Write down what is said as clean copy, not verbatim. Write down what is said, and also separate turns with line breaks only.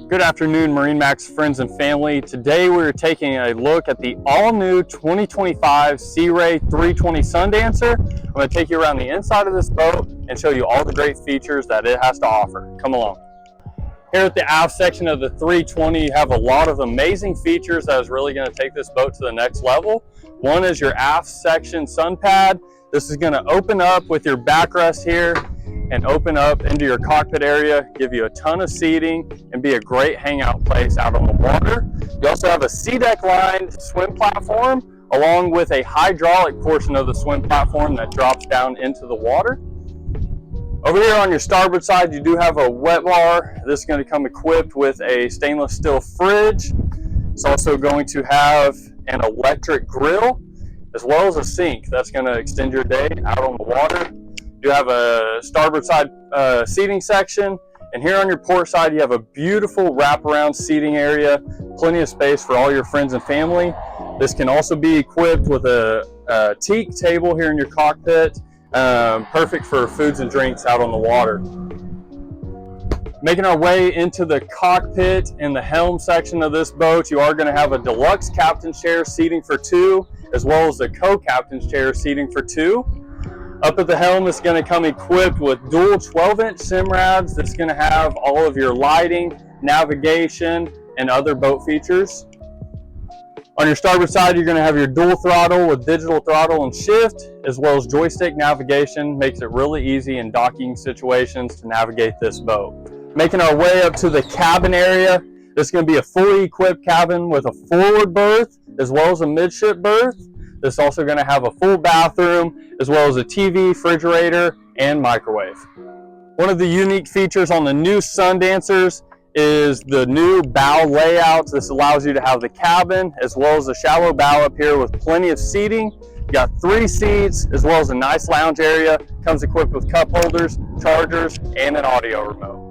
Good afternoon, MarineMax friends and family. Today we're taking a look at the all-new 2025 Sea Ray 320 Sundancer. I'm going to take you around the inside of this boat and show you all the great features that it has to offer. Come along. Here at the aft section of the 320, you have a lot of amazing features that is really going to take this boat to the next level. One is your aft section sun pad. This is going to open up with your backrest here and open up into your cockpit area, give you a ton of seating, and be a great hangout place out on the water. You also have a SeaDeck lined swim platform, along with a hydraulic portion of the swim platform that drops down into the water. Over here on your starboard side, you do have a wet bar. This is going to come equipped with a stainless steel fridge. It's also going to have an electric grill, as well as a sink. That's going to extend your day out on the water. You have a starboard side seating section, and here on your port side you have a beautiful wraparound seating area, plenty of space for all your friends and family. This can also be equipped with a teak table here in your cockpit, perfect for foods and drinks out on the water. Making our way into the cockpit and the helm section of this boat, you are going to have a deluxe captain's chair seating for two, as well as a co-captain's chair seating for two. Up at the helm, it's going to come equipped with dual 12-inch Simrads. That's going to have all of your lighting, navigation, and other boat features. On your starboard side, you're going to have your dual throttle with digital throttle and shift, as well as joystick navigation. Makes it really easy in docking situations to navigate this boat. Making our way up to the cabin area, this is going to be a fully equipped cabin with a forward berth, as well as a midship berth. This is also going to have a full bathroom, as well as a TV, refrigerator, and microwave. One of the unique features on the new Sundancers is the new bow layout. This allows you to have the cabin, as well as a shallow bow up here with plenty of seating. You got 3 seats, as well as a nice lounge area. Comes equipped with cup holders, chargers, and an audio remote.